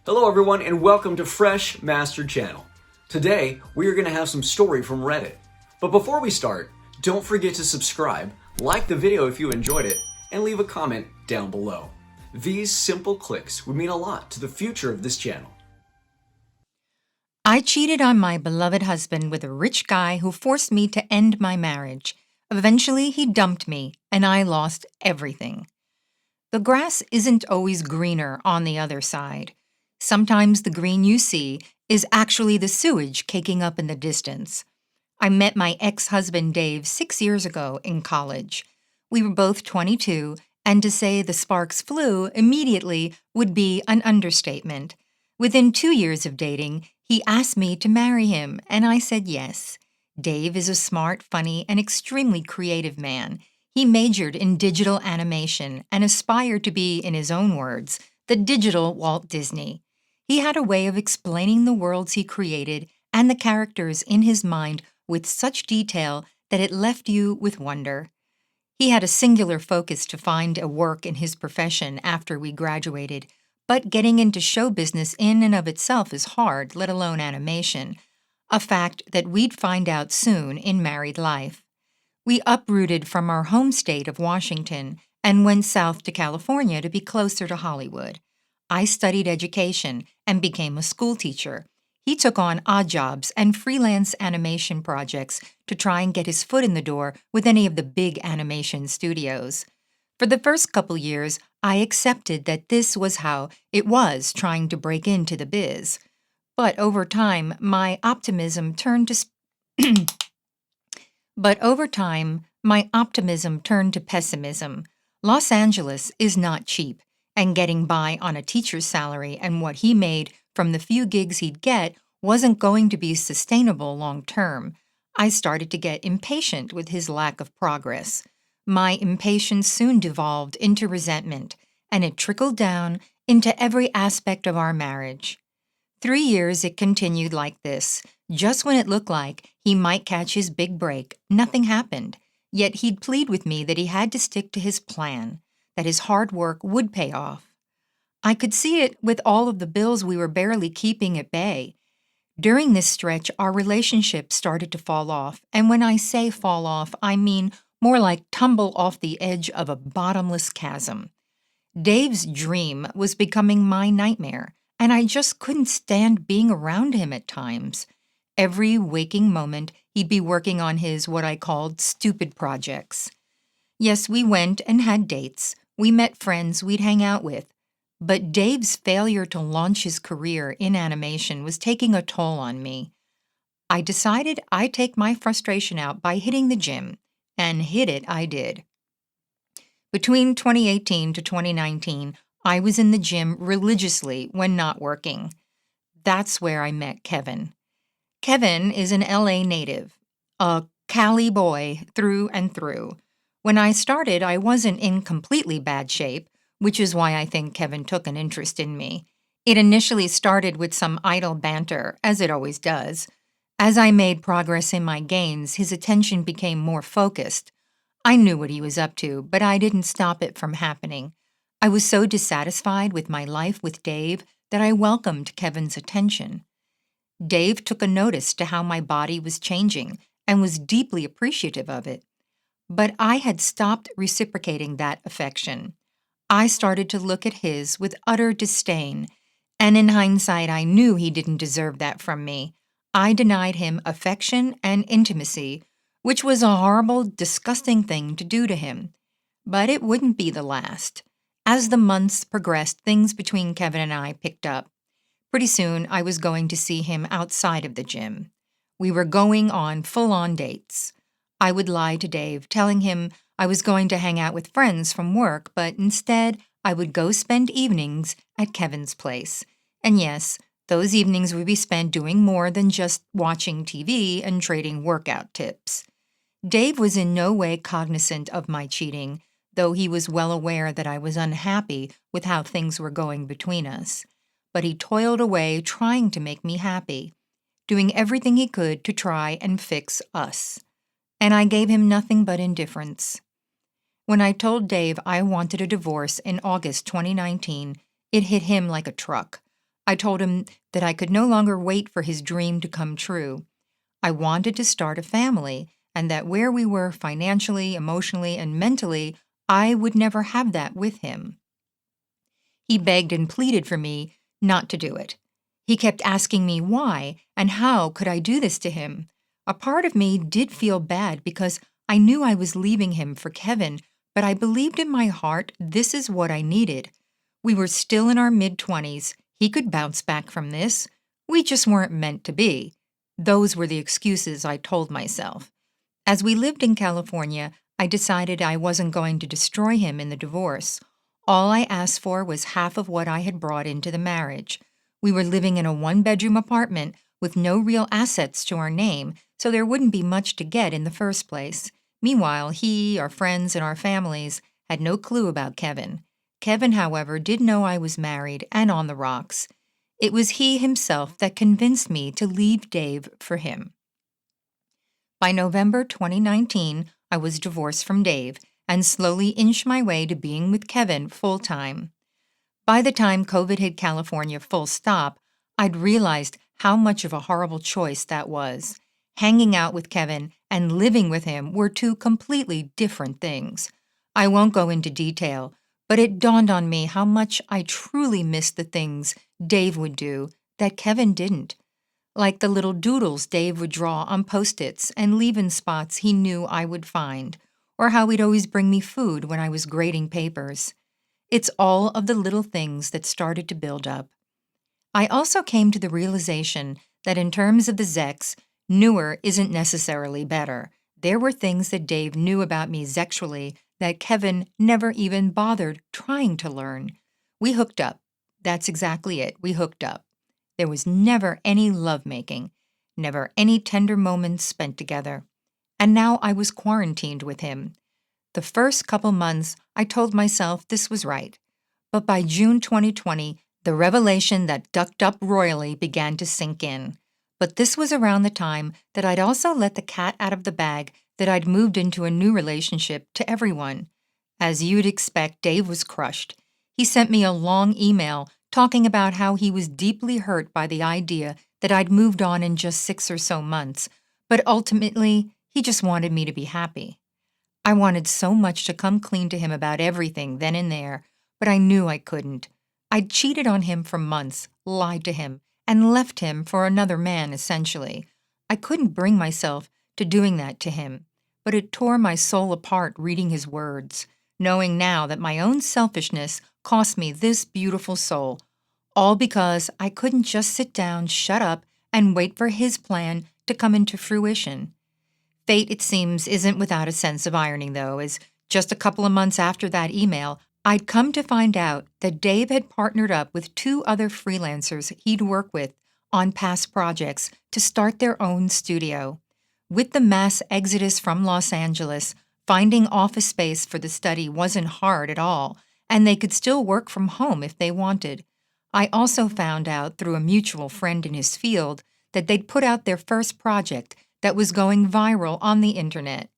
Hello everyone and welcome to Fresh Master Channel. Today, we are going to have some story from Reddit. But before we start, don't forget to subscribe, like the video if you enjoyed it, and leave a comment down below. These simple clicks would mean a lot to the future of this channel. I cheated on my beloved husband with a rich guy who forced me to end my marriage. Eventually, he dumped me, and I lost everything. The grass isn't always greener on the other side. Sometimes the green you see is actually the sewage caking up in the distance. I met my ex-husband Dave 6 years ago in college. We were both 22, and to say the sparks flew immediately would be an understatement. Within 2 years of dating, he asked me to marry him, and I said yes. Dave is a smart, funny, and extremely creative man. He majored in digital animation and aspired to be, in his own words, the digital Walt Disney. He had a way of explaining the worlds he created and the characters in his mind with such detail that it left you with wonder. He had a singular focus to find a work in his profession after we graduated, but getting into show business in and of itself is hard, let alone animation, a fact that we'd find out soon in married life. We uprooted from our home state of Washington and went south to California to be closer to Hollywood. I studied education and became a school teacher. He took on odd jobs and freelance animation projects to try and get his foot in the door with any of the big animation studios. For the first couple years, I accepted that this was how it was trying to break into the biz. But over time, my optimism turned to pessimism. Los Angeles is not cheap, and getting by on a teacher's salary and what he made from the few gigs he'd get wasn't going to be sustainable long term. I started to get impatient with his lack of progress. My impatience soon devolved into resentment, and it trickled down into every aspect of our marriage. 3 years it continued like this. Just when it looked like he might catch his big break, nothing happened. Yet he'd plead with me that he had to stick to his plan, that his hard work would pay off. I could see it with all of the bills we were barely keeping at bay. During this stretch, our relationship started to fall off, and when I say fall off, I mean more like tumble off the edge of a bottomless chasm. Dave's dream was becoming my nightmare, and I just couldn't stand being around him at times. Every waking moment, he'd be working on his what I called stupid projects. Yes, we went and had dates. We met friends we'd hang out with. But Dave's failure to launch his career in animation was taking a toll on me. I decided I'd take my frustration out by hitting the gym, and hit it I did. Between 2018 to 2019, I was in the gym religiously when not working. That's where I met Kevin. Kevin is an LA native, a Cali boy through and through. When I started, I wasn't in completely bad shape, which is why I think Kevin took an interest in me. It initially started with some idle banter, as it always does. As I made progress in my gains, his attention became more focused. I knew what he was up to, but I didn't stop it from happening. I was so dissatisfied with my life with Dave that I welcomed Kevin's attention. Dave took a notice to how my body was changing and was deeply appreciative of it. But I had stopped reciprocating that affection. I started to look at his with utter disdain, and in hindsight I knew he didn't deserve that from me. I denied him affection and intimacy, which was a horrible, disgusting thing to do to him. But it wouldn't be the last. As the months progressed, things between Kevin and I picked up. Pretty soon I was going to see him outside of the gym. We were going on full-on dates. I would lie to Dave, telling him I was going to hang out with friends from work, but instead I would go spend evenings at Kevin's place. And yes, those evenings would be spent doing more than just watching TV and trading workout tips. Dave was in no way cognizant of my cheating, though he was well aware that I was unhappy with how things were going between us. But he toiled away trying to make me happy, doing everything he could to try and fix us. And I gave him nothing but indifference. When I told Dave I wanted a divorce in August 2019, it hit him like a truck. I told him that I could no longer wait for his dream to come true. I wanted to start a family, and that where we were financially, emotionally, and mentally, I would never have that with him. He begged and pleaded for me not to do it. He kept asking me why and how could I do this to him. A part of me did feel bad because I knew I was leaving him for Kevin, but I believed in my heart this is what I needed. We were still in our mid-20s. He could bounce back from this. We just weren't meant to be. Those were the excuses I told myself. As we lived in California, I decided I wasn't going to destroy him in the divorce. All I asked for was half of what I had brought into the marriage. We were living in a one-bedroom apartment with no real assets to our name, so there wouldn't be much to get in the first place. Meanwhile, he, our friends, and our families had no clue about Kevin. Kevin, however, did know I was married and on the rocks. It was he himself that convinced me to leave Dave for him. By November 2019, I was divorced from Dave and slowly inched my way to being with Kevin full-time. By the time COVID hit California full stop, I'd realized how much of a horrible choice that was. Hanging out with Kevin and living with him were two completely different things. I won't go into detail, but it dawned on me how much I truly missed the things Dave would do that Kevin didn't. Like the little doodles Dave would draw on Post-its and leave in spots he knew I would find, or how he'd always bring me food when I was grading papers. It's all of the little things that started to build up. I also came to the realization that in terms of the Zex, newer isn't necessarily better. There were things that Dave knew about me sexually that Kevin never even bothered trying to learn. We hooked up. That's exactly it. We hooked up. There was never any lovemaking, never any tender moments spent together. And now I was quarantined with him. The first couple months, I told myself this was right. But by June 2020, the revelation that ducked up royally began to sink in. But this was around the time that I'd also let the cat out of the bag that I'd moved into a new relationship to everyone. As you'd expect, Dave was crushed. He sent me a long email talking about how he was deeply hurt by the idea that I'd moved on in just 6 or so months, but ultimately, he just wanted me to be happy. I wanted so much to come clean to him about everything then and there, but I knew I couldn't. I'd cheated on him for months, lied to him, and left him for another man, essentially. I couldn't bring myself to doing that to him, but it tore my soul apart reading his words, knowing now that my own selfishness cost me this beautiful soul, all because I couldn't just sit down, shut up, and wait for his plan to come into fruition. Fate, it seems, isn't without a sense of irony, though, as just a couple of months after that email, I'd come to find out that Dave had partnered up with 2 other freelancers he'd worked with on past projects to start their own studio. With the mass exodus from Los Angeles, finding office space for the study wasn't hard at all, and they could still work from home if they wanted. I also found out through a mutual friend in his field that they'd put out their first project that was going viral on the internet.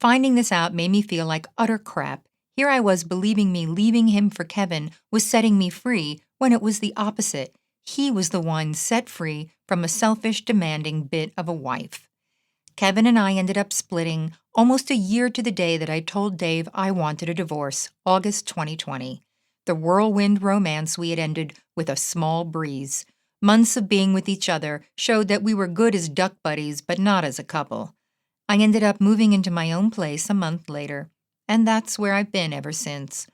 Finding this out made me feel like utter crap. Here I was believing me leaving him for Kevin was setting me free when it was the opposite. He was the one set free from a selfish, demanding bit of a wife. Kevin and I ended up splitting almost a year to the day that I told Dave I wanted a divorce, August 2020. The whirlwind romance we had ended with a small breeze. Months of being with each other showed that we were good as duck buddies, but not as a couple. I ended up moving into my own place a month later, and that's where I've been ever since,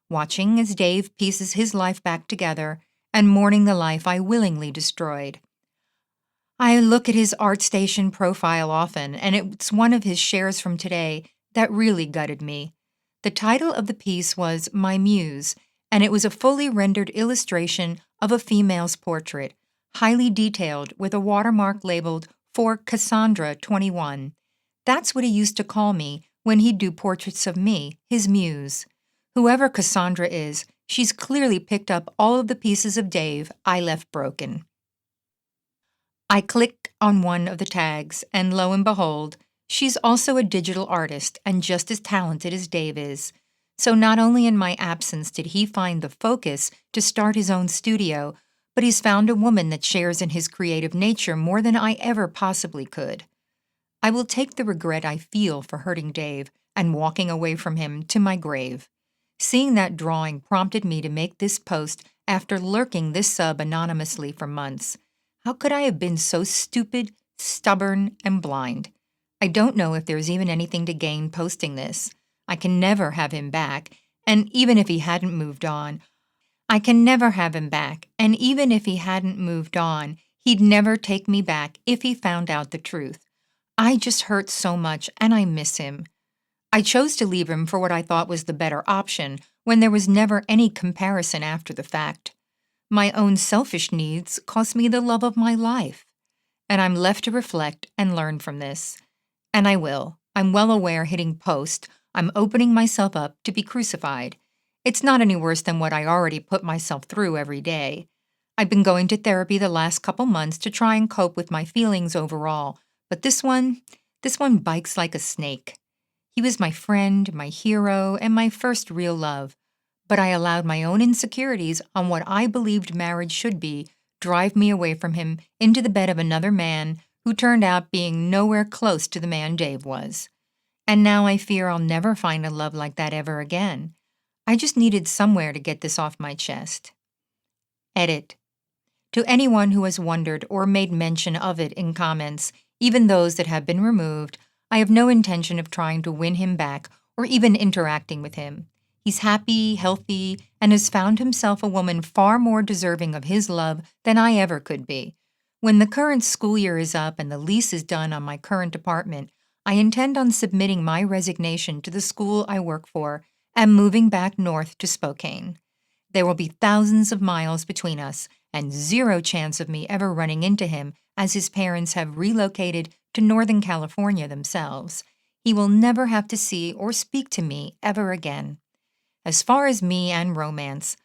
watching as Dave pieces his life back together and mourning the life I willingly destroyed. I look at his ArtStation profile often, and it's one of his shares from today that really gutted me. The title of the piece was My Muse, and it was a fully rendered illustration of a female's portrait, highly detailed with a watermark labeled for Cassandra 21. That's what he used to call me when he'd do portraits of me, his muse. Whoever Cassandra is, she's clearly picked up all of the pieces of Dave I left broken. I click on one of the tags, and lo and behold, she's also a digital artist and just as talented as Dave is. So not only in my absence did he find the focus to start his own studio, but he's found a woman that shares in his creative nature more than I ever possibly could. I will take the regret I feel for hurting Dave and walking away from him to my grave. Seeing that drawing prompted me to make this post after lurking this sub anonymously for months. How could I have been so stupid, stubborn, and blind? I don't know if there's even anything to gain posting this. I can never have him back, and even if he hadn't moved on, he'd never take me back if he found out the truth. I just hurt so much, and I miss him. I chose to leave him for what I thought was the better option when there was never any comparison after the fact. My own selfish needs cost me the love of my life. And I'm left to reflect and learn from this. And I will. I'm well aware hitting post, I'm opening myself up to be crucified. It's not any worse than what I already put myself through every day. I've been going to therapy the last couple months to try and cope with my feelings overall, but this one bites like a snake. He was my friend, my hero, and my first real love. But I allowed my own insecurities on what I believed marriage should be drive me away from him into the bed of another man who turned out being nowhere close to the man Dave was. And now I fear I'll never find a love like that ever again. I just needed somewhere to get this off my chest. Edit. To anyone who has wondered or made mention of it in comments, even those that have been removed, I have no intention of trying to win him back or even interacting with him. He's happy, healthy, and has found himself a woman far more deserving of his love than I ever could be. When the current school year is up and the lease is done on my current apartment, I intend on submitting my resignation to the school I work for and moving back north to Spokane. There will be thousands of miles between us and zero chance of me ever running into him as his parents have relocated to Northern California themselves. He will never have to see or speak to me ever again. As far as me and romance,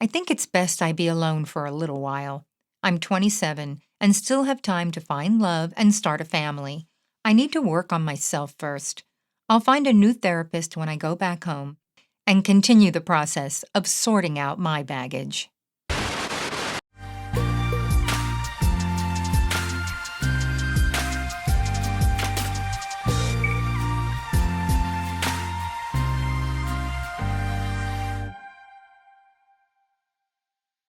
I think it's best I be alone for a little while. I'm 27 and still have time to find love and start a family. I need to work on myself first. I'll find a new therapist when I go back home and continue the process of sorting out my baggage.